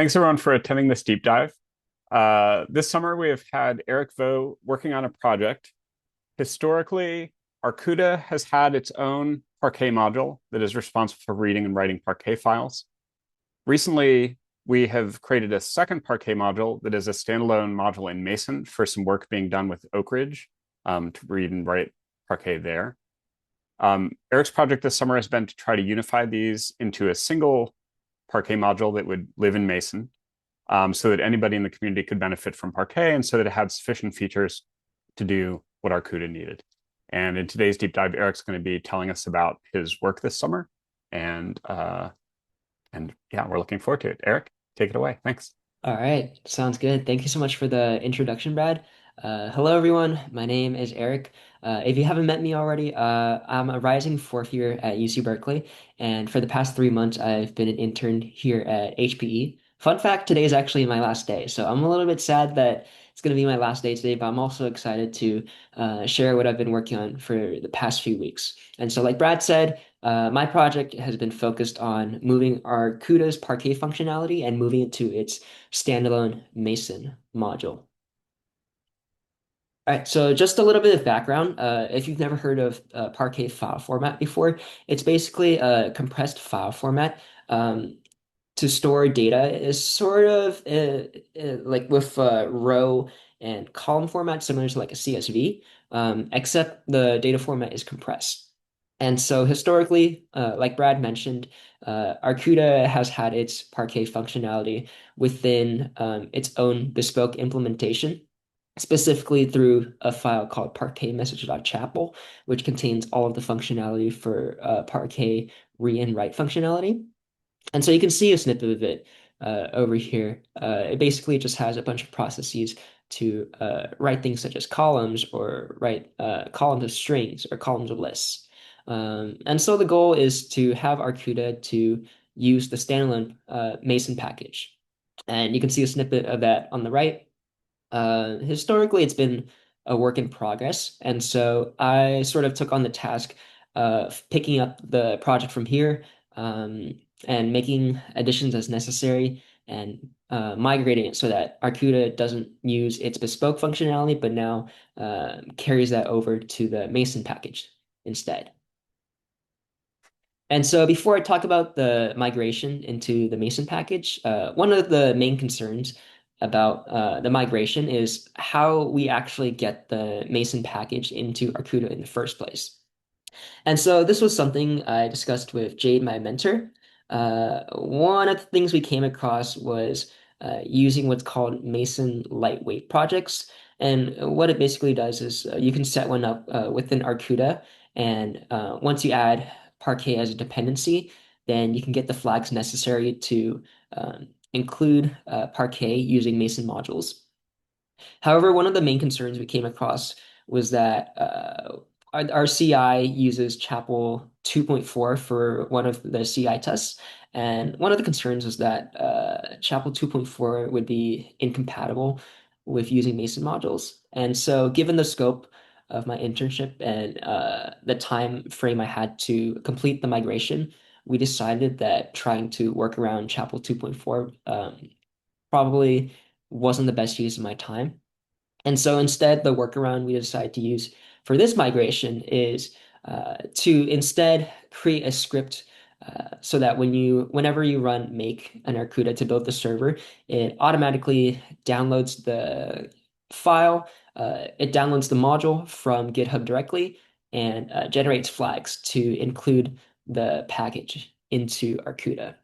Thanks everyone for attending this deep dive. This summer we have had Eric Vo working on a project. Historically, Arkouda has had its own Parquet module that is responsible for reading and writing Parquet files. Recently, we have created a second Parquet module that is a standalone module in Mason for some work being done with Oak Ridge to read and write Parquet there. Eric's project this summer has been to try to unify these into a single Parquet module that would live in Mason, so that anybody in the community could benefit from Parquet and so that it had sufficient features to do what Arkouda needed. And in today's deep dive, Eric's going to be telling us about his work this summer. And yeah, we're looking forward to it. Eric, take it away. Thanks. All right, sounds good. Thank you so much for the introduction, Brad. Hello, everyone. My name is Eric. If you haven't met me already, I'm a rising fourth year at UC Berkeley, and for the past 3 months, I've been an intern here at HPE. Fun fact, today is actually my last day, so I'm a little bit sad that it's going to be my last day today, but I'm also excited to share what I've been working on for the past few weeks. And so, like Brad said, my project has been focused on moving Arkouda's Parquet functionality and moving it to its standalone Mason module. All right, so just a little bit of background. If you've never heard of Parquet file format before, it's basically a compressed file format to store data. Is sort of like with row and column format, similar to like a CSV, except the data format is compressed. And so historically, like Brad mentioned, Arkouda has had its Parquet functionality within its own bespoke implementation, specifically through a file called parquetmessage.chapel, which contains all of the functionality for Parquet read and write functionality. And so you can see a snippet of it over here. It basically just has a bunch of processes to write things such as columns or write columns of strings or columns of lists. And so the goal is to have Arkouda to use the standalone Mason package. And you can see a snippet of that on the right. Historically, it's been a work in progress. And so I sort of took on the task of picking up the project from here and making additions as necessary and migrating it so that Arkouda doesn't use its bespoke functionality, but now carries that over to the Mason package instead. And so before I talk about the migration into the Mason package, one of the main concerns about the migration is how we actually get the Mason package into Arkouda in the first place. And so this was something I discussed with Jade, my mentor. One of the things we came across was using what's called Mason lightweight projects. And what it basically does is you can set one up within Arkouda. And once you add Parquet as a dependency, then you can get the flags necessary to include Parquet using Mason modules. However, one of the main concerns we came across was that our CI uses Chapel 2.4 for one of the CI tests. And one of the concerns was that Chapel 2.4 would be incompatible with using Mason modules. And so, given the scope of my internship and the time frame I had to complete the migration, we decided that trying to work around Chapel 2.4 probably wasn't the best use of my time. And so instead, the workaround we decided to use for this migration is to instead create a script so that whenever you run make an Arkouda to build the server, it automatically downloads the file, it downloads the module from GitHub directly, and generates flags to include the package into Arkouda.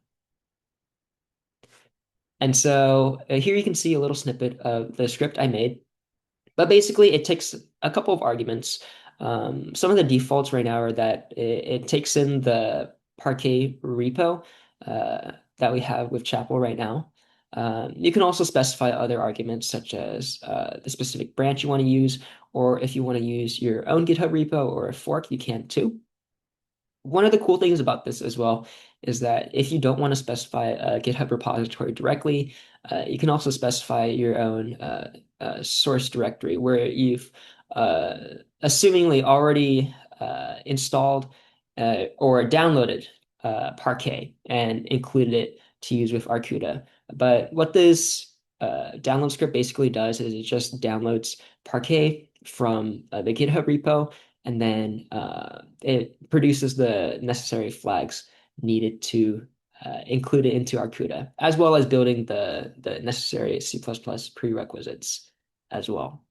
And so here you can see a little snippet of the script I made. But basically, it takes a couple of arguments. Some of the defaults right now are that it takes in the Parquet repo that we have with Chapel right now. You can also specify other arguments such as the specific branch you want to use, or if you want to use your own GitHub repo or a fork, you can too. One of the cool things about this as well is that if you don't want to specify a GitHub repository directly, you can also specify your own source directory where you've assumingly already installed or downloaded Parquet and included it to use with Arkouda. But what this download script basically does is it just downloads Parquet from the GitHub repo, and then it produces the necessary flags needed to include it into Arkouda, as well as building the necessary C++ prerequisites as well.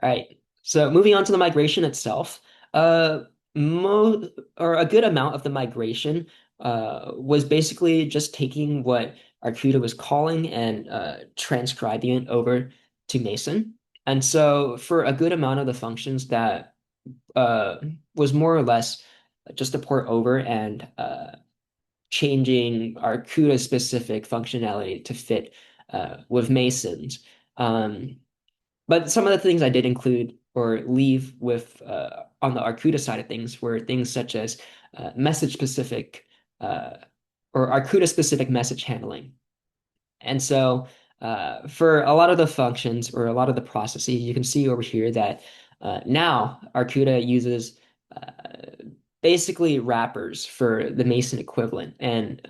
All right. So moving on to the migration itself, mo or a good amount of the migration was basically just taking what Arcuda was calling and transcribing it over to Mason. And so for a good amount of the functions that uh, was more or less just a port over and changing Arcuda specific functionality to fit with Mason's. Um, but some of the things I did include or leave with on the Arcuda side of things were things such as message specific uh, or Arcuda specific message handling. And so for a lot of the functions or a lot of the processes, you can see over here that now Arcuda uses uh, basically wrappers for the Mason equivalent. And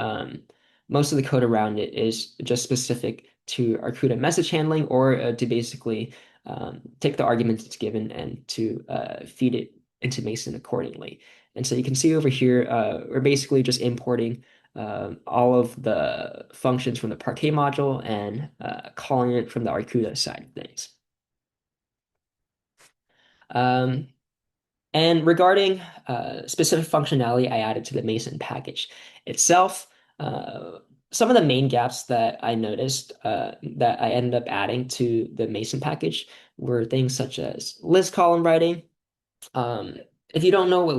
most of the code around it is just specific to Arcuda message handling or to basically take the arguments it's given and to feed it into Mason accordingly. And so you can see over here, we're basically just importing all of the functions from the Parquet module and calling it from the Arcuda side of things. Um, and regarding specific functionality I added to the Mason package itself, uh, some of the main gaps that I noticed that I ended up adding to the Mason package were things such as list column writing. Um, if you don't know what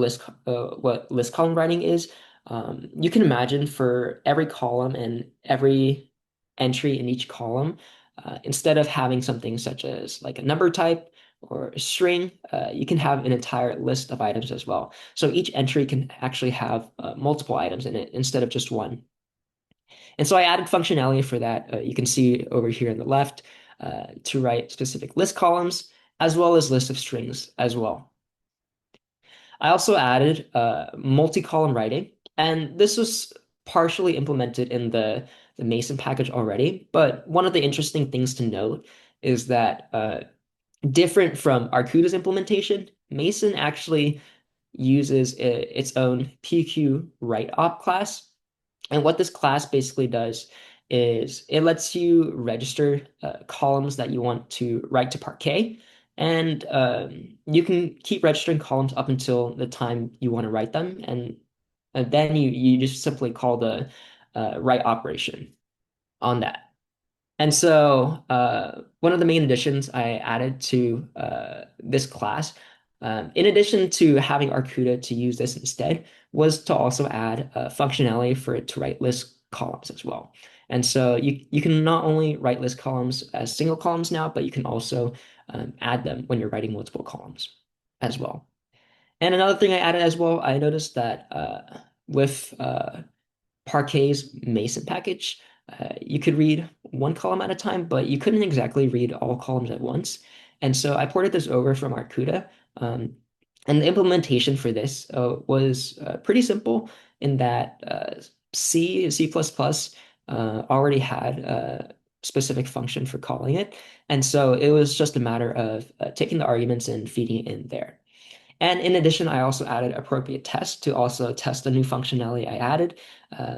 list column writing is, you can imagine for every column and every entry in each column, instead of having something such as like a number type or a string, you can have an entire list of items as well. So each entry can actually have multiple items in it instead of just one. And so I added functionality for that. You can see over here on the left to write specific list columns as well as list of strings as well. I also added multi-column writing, and this was partially implemented in the Mason package already. But one of the interesting things to note is that different from Arcuda's implementation, Mason actually uses its own PQ write op class. And what this class basically does is it lets you register columns that you want to write to Parquet. And you can keep registering columns up until the time you want to write them. And then you just simply call the write operation on that. And so one of the main additions I added to this class, in addition to having Arcuda to use this instead, was to also add functionality for it to write list columns as well. And so you can not only write list columns as single columns now, but you can also add them when you're writing multiple columns as well. And another thing I added as well, I noticed that with Parquet's Mason package, you could read one column at a time, but you couldn't exactly read all columns at once. And so I ported this over from Arkouda. And the implementation for this was pretty simple in that C++ already had a specific function for calling it. And so it was just a matter of taking the arguments and feeding it in there. And in addition, I also added appropriate tests to also test the new functionality I added,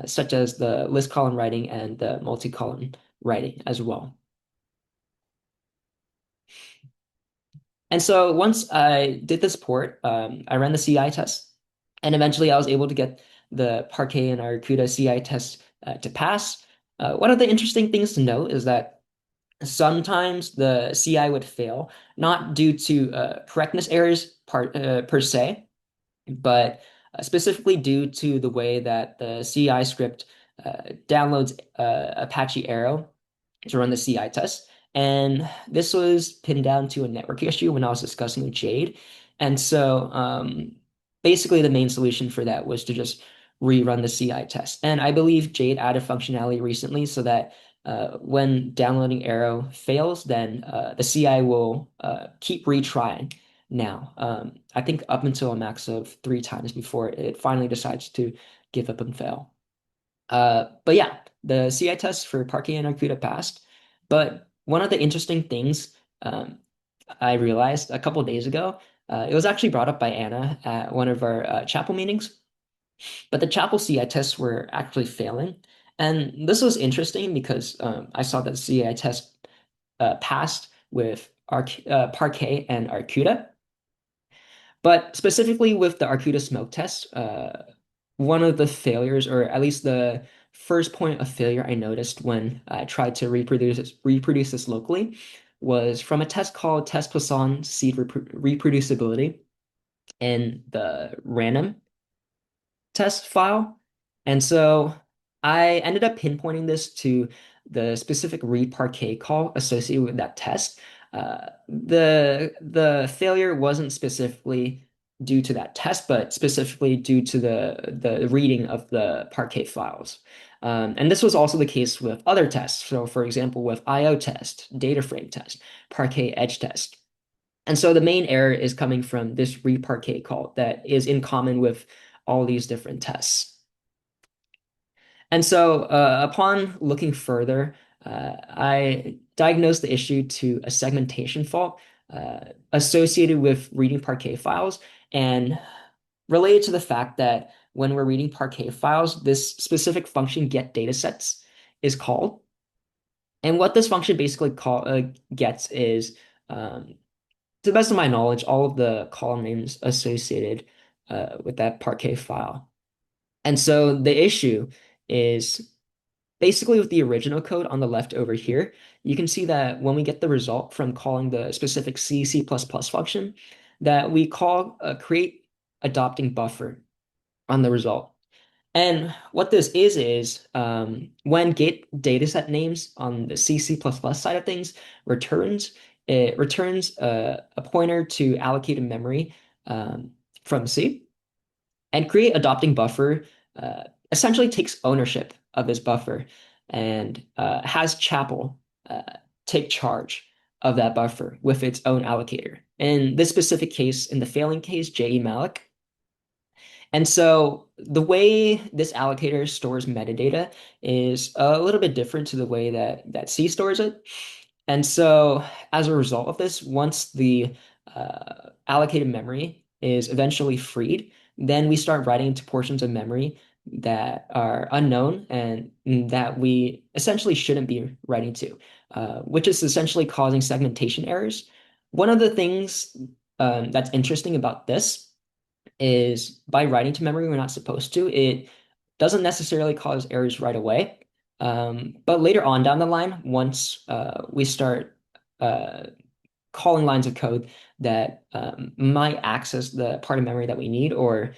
such as the list column writing and the multi-column writing as well. And so once I did this port, I ran the CI test, and eventually I was able to get the Parquet and Arcuda CI test to pass. One of the interesting things to note is that sometimes the CI would fail, not due to correctness errors per se, but specifically due to the way that the CI script downloads Apache Arrow to run the CI test. And this was pinned down to a network issue when I was discussing with Jade. And so basically the main solution for that was to just rerun the CI test. And I believe Jade added functionality recently so that when downloading Arrow fails, then the CI will keep retrying now. I think up until a max of 3 times before it finally decides to give up and fail. But yeah, the CI test for Parquet and Arkouda passed. But one of the interesting things I realized a couple days ago, it was actually brought up by Anna at one of our chapel meetings, but the chapel CI tests were actually failing. And this was interesting because I saw that the CI test passed with Parquet and Arkouda. But specifically with the Arkouda smoke test, one of the failures, or at least the first point of failure I noticed when I tried to reproduce this locally, was from a test called test Poisson seed reproducibility in the random test file. And so I ended up pinpointing this to the specific read parquet call associated with that test. The failure wasn't specifically due to that test, but specifically due to the reading of the parquet files. And this was also the case with other tests. So, for example, with IO test, data frame test, parquet edge test. And so the main error is coming from this read parquet call that is in common with all these different tests. And so upon looking further, I diagnosed the issue to a segmentation fault associated with reading Parquet files and related to the fact that when we're reading Parquet files, this specific function get datasets is called. And what this function basically gets is, to the best of my knowledge, all of the column names associated with that Parquet file. And so the issue is basically with the original code on the left over here, you can see that when we get the result from calling the specific C++ function, that we call create adopting buffer on the result. And what this is when get dataset names on the C++ side of things returns, it returns a pointer to allocated memory from C. And create adopting buffer essentially takes ownership of this buffer and has Chapel uh, take charge of that buffer with its own allocator. In this specific case, in the failing case, JE malloc. And so the way this allocator stores metadata is a little bit different to the way that C stores it. And so as a result of this, once the allocated memory is eventually freed, then we start writing into portions of memory that are unknown and that we essentially shouldn't be writing to, which is essentially causing segmentation errors. One of the things that's interesting about this is by writing to memory we're not supposed to, it doesn't necessarily cause errors right away. But later on down the line, once we start uh, calling lines of code that might access the part of memory that we need or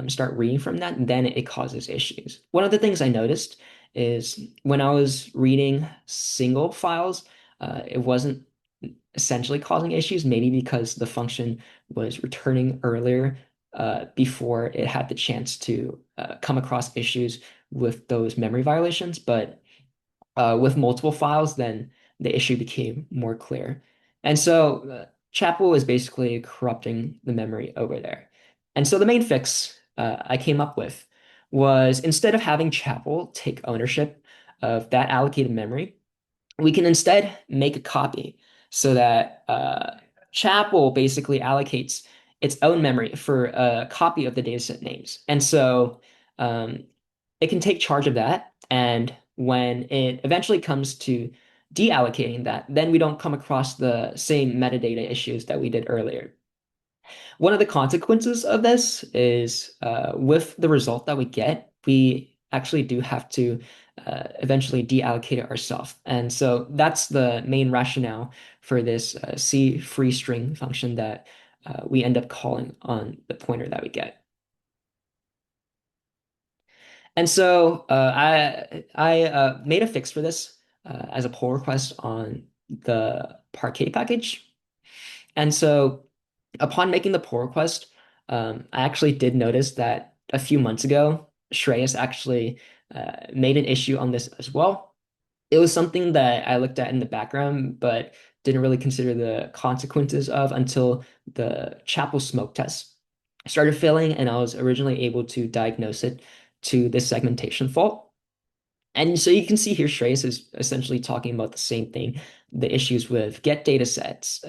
start reading from that, then it causes issues. One of the things I noticed is when I was reading single files, it wasn't essentially causing issues, maybe because the function was returning earlier before it had the chance to come across issues with those memory violations. But with multiple files, then the issue became more clear. And so Chapel is basically corrupting the memory over there. And so the main fix I came up with was instead of having Chapel take ownership of that allocated memory, we can instead make a copy so that Chapel basically allocates its own memory for a copy of the dataset names. And so um, it can take charge of that. And when it eventually comes to deallocating that, then we don't come across the same metadata issues that we did earlier. One of the consequences of this is with the result that we get, we actually do have to eventually deallocate it ourselves. And so that's the main rationale for this C free string function that we end up calling on the pointer that we get. And so I made a fix for this as a pull request on the Parquet package. And so upon making the pull request, I actually did notice that a few months ago, Shreyas actually made an issue on this as well. It was something that I looked at in the background, but didn't really consider the consequences of until the Chapel smoke test started failing, and I was originally able to diagnose it to this segmentation fault. And so you can see here, Shreyas is essentially talking about the same thing, the issues with get data sets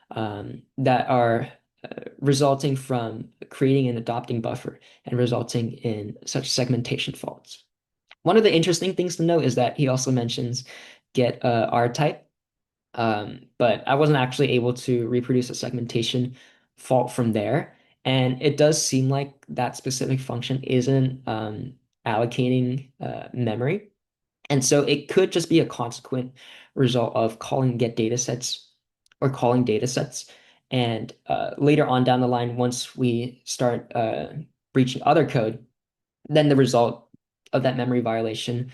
that are resulting from creating and adopting buffer and resulting in such segmentation faults. One of the interesting things to note is that he also mentions get R type, but I wasn't actually able to reproduce a segmentation fault from there. And it does seem like that specific function isn't allocating memory. And so it could just be a consequent result of calling get datasets or calling datasets. And later on down the line, once we start breaching other code, then the result of that memory violation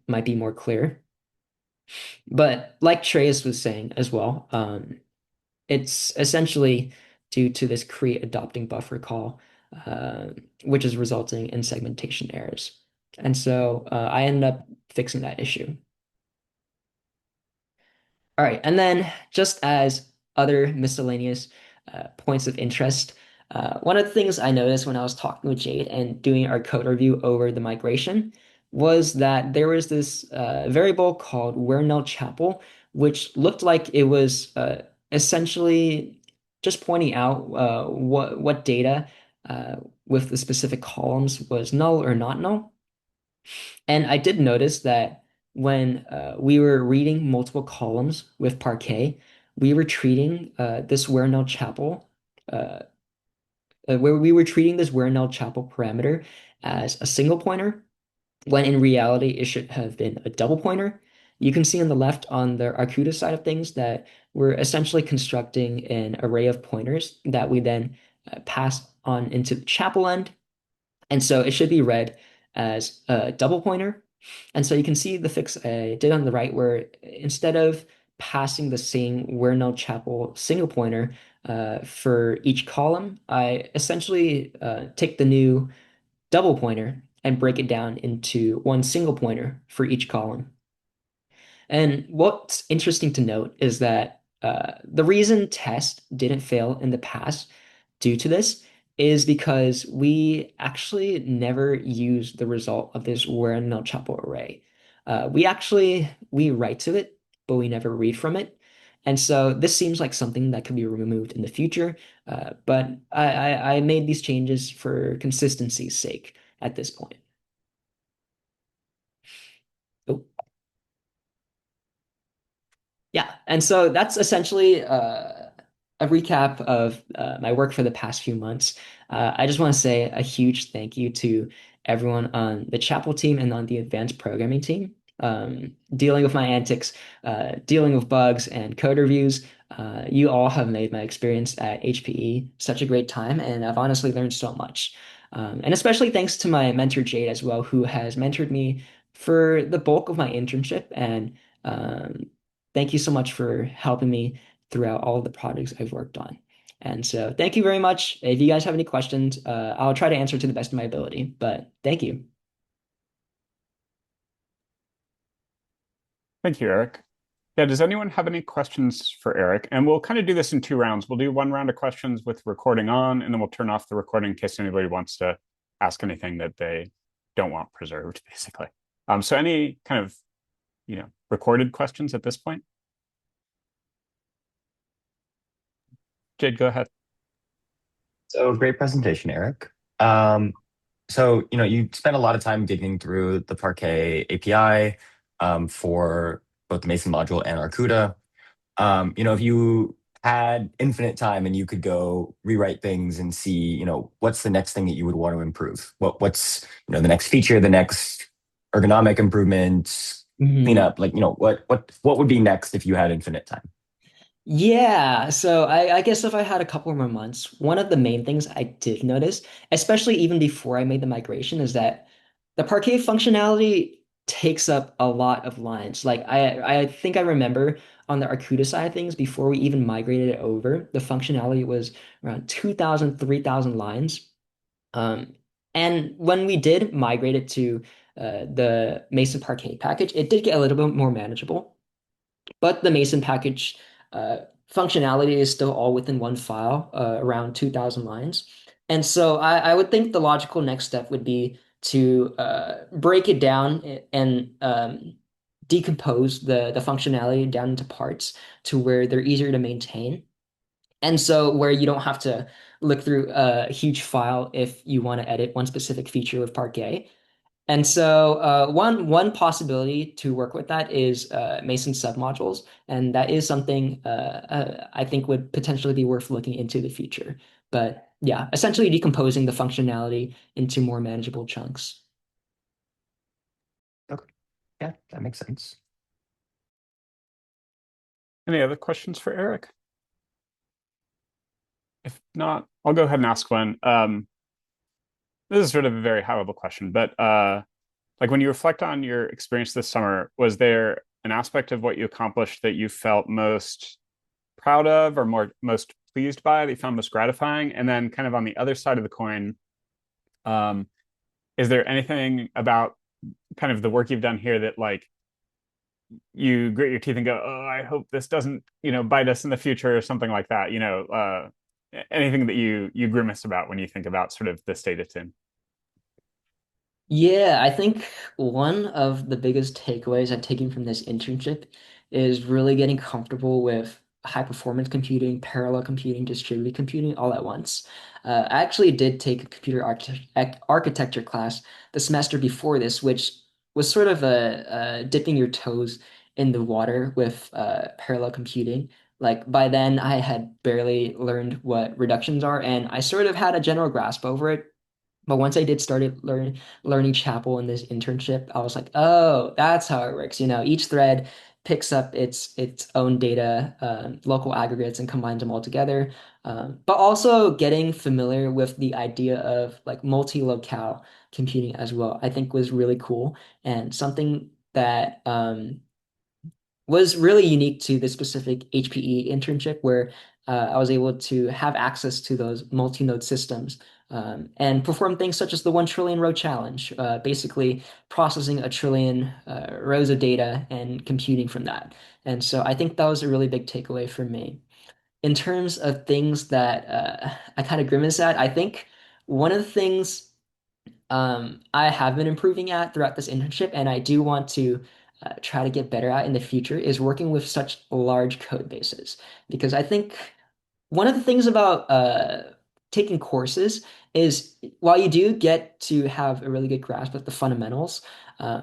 might be more clear. But like Shreyas was saying as well, it's essentially due to this create adopting buffer call, uh, which is resulting in segmentation errors. And so I ended up fixing that issue. All right, and then just as other miscellaneous points of interest, one of the things I noticed when I was talking with Jade and doing our code review over the migration was that there was this variable called where null chapel, which looked like it was essentially just pointing out what data uh, with the specific columns was null or not null. And I did notice that when we were reading multiple columns with Parquet, we were treating this where null chapel, uh, where we were treating this where null chapel parameter as a single pointer, when in reality it should have been a double pointer. You can see on the left on the Arkouda side of things that we're essentially constructing an array of pointers that we then pass on into the chapel end, and so it should be read as a double pointer. And so you can see the fix I did on the right where instead of passing the same where null chapel single pointer for each column, I essentially take the new double pointer and break it down into one single pointer for each column. And what's interesting to note is that the reason test didn't fail in the past due to this is because we actually never used the result of this where null chapel array. We write to it, but we never read from it. And so this seems like something that could be removed in the future. But I made these changes for consistency's sake at this point. Oh. Yeah, and so that's essentially a recap of my work for the past few months. I just want to say a huge thank you to everyone on the Chapel team and on the advanced programming team. Dealing with my antics, dealing with bugs and code reviews, you all have made my experience at HPE such a great time, and I've honestly learned so much. And especially thanks to my mentor Jade as well, who has mentored me for the bulk of my internship and um, thank you so much for helping me throughout all of the projects I've worked on. And so thank you very much. If you guys have any questions, I'll try to answer to the best of my ability, but thank you. Thank you, Eric. Yeah, does anyone have any questions for Eric? And we'll kind of do this in two rounds. We'll do one round of questions with recording on, and then we'll turn off the recording in case anybody wants to ask anything that they don't want preserved, basically. So any kind of, recorded questions at this point? Jade, go ahead. So great presentation, Eric. Um, you spent a lot of time digging through the Parquet API for both the Mason module and Arkouda. If you had infinite time and you could go rewrite things and see, what's the next thing that you would want to improve? The next feature, the next ergonomic improvements, Mhm. cleanup, what would be next if you had infinite time? Yeah, so I guess if I had a couple more months, one of the main things I did notice, especially even before I made the migration, is that the Parquet functionality takes up a lot of lines. Like I think I remember on the Arcuda side of things, before we even migrated it over, the functionality was around 2,000, 3,000 lines. Um, and when we did migrate it to the Mason Parquet package, it did get a little bit more manageable. But the Mason package uh, functionality is still all within one file, around 2,000 lines. And so I would think the logical next step would be to break it down and decompose the functionality down into parts to where they're easier to maintain. And so where you don't have to look through a huge file if you want to edit one specific feature with Parquet. And so one possibility to work with that is Mason submodules, and that is something I think would potentially be worth looking into the future. But yeah, essentially decomposing the functionality into more manageable chunks. Okay. Yeah, that makes sense. Any other questions for Eric? If not, I'll go ahead and ask one. This is sort of a very high level question, but like when you reflect on your experience this summer, was there an aspect of what you accomplished that you felt most proud of or most pleased by that you found most gratifying? And then kind of on the other side of the coin, um, is there anything about kind of the work you've done here that like you grit your teeth and go, oh, I hope this doesn't, bite us in the future or something like that, anything that you grimace about when you think about sort of the state it's in? Yeah, I think one of the biggest takeaways I've taken from this internship is really getting comfortable with high performance computing, parallel computing, distributed computing all at once. I actually did take a computer architecture class the semester before this, which was sort of a dipping your toes in the water with parallel computing. Like by then, I had barely learned what reductions are, and I sort of had a general grasp over it. But once I did started learning Chapel in this internship, I was like, oh, that's how it works. Each thread picks up its own data, local aggregates, and combines them all together. But also getting familiar with the idea of like multi-locale computing as well, I think was really cool and something that was really unique to this specific HPE internship where I was able to have access to those multi-node systems and perform things such as the 1 trillion row challenge, basically processing a trillion rows of data and computing from that. And so I think that was a really big takeaway for me. In terms of things that I kind of grimace at, I think one of the things I have been improving at throughout this internship, and I do want to try to get better at in the future, is working with such large code bases. Because I think one of the things about taking courses is while you do get to have a really good grasp of the fundamentals,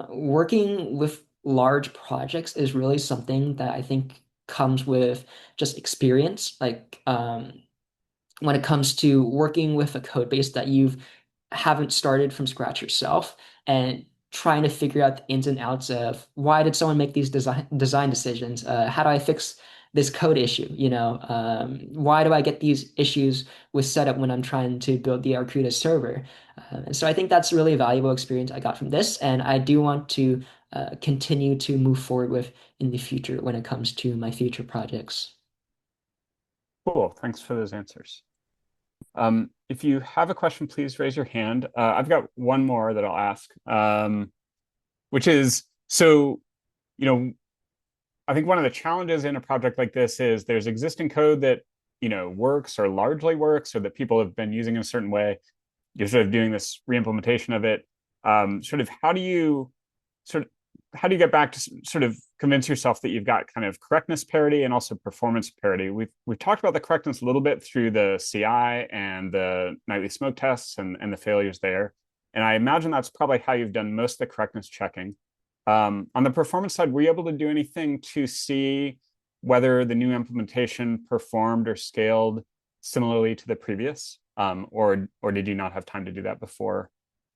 working with large projects is really something that I think comes with just experience. Like when it comes to working with a code base that you haven't started from scratch yourself and trying to figure out the ins and outs of why did someone make these design decisions? How do I fix this code issue? Why do I get these issues with setup when I'm trying to build the Arkouda server? And so I think that's a really valuable experience I got from this, and I do want to continue to move forward with in the future when it comes to my future projects. Cool. Thanks for those answers. If you have a question, please raise your hand. I've got one more that I'll ask, which is, so, I think one of the challenges in a project like this is there's existing code that, works or largely works or that people have been using in a certain way. You're sort of doing this re-implementation of it. Sort of sort of how do you get back to sort of convince yourself that you've got kind of correctness parity and also performance parity? We've talked about the correctness a little bit through the CI and the nightly smoke tests and the failures there. And I imagine that's probably how you've done most of the correctness checking. On the performance side, were you able to do anything to see whether the new implementation performed or scaled similarly to the previous? Or did you not have time to do that before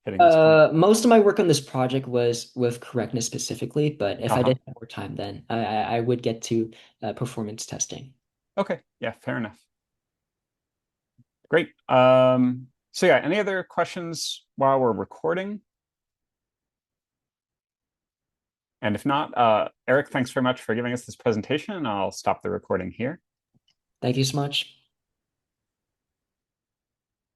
hitting this point? Most of my work on this project was with correctness specifically, but if I Uh-huh. did have more time, then I would get to performance testing. Okay. Yeah, fair enough. Great. So yeah, any other questions while we're recording? And if not, Eric, thanks very much for giving us this presentation. I'll stop the recording here. Thank you so much.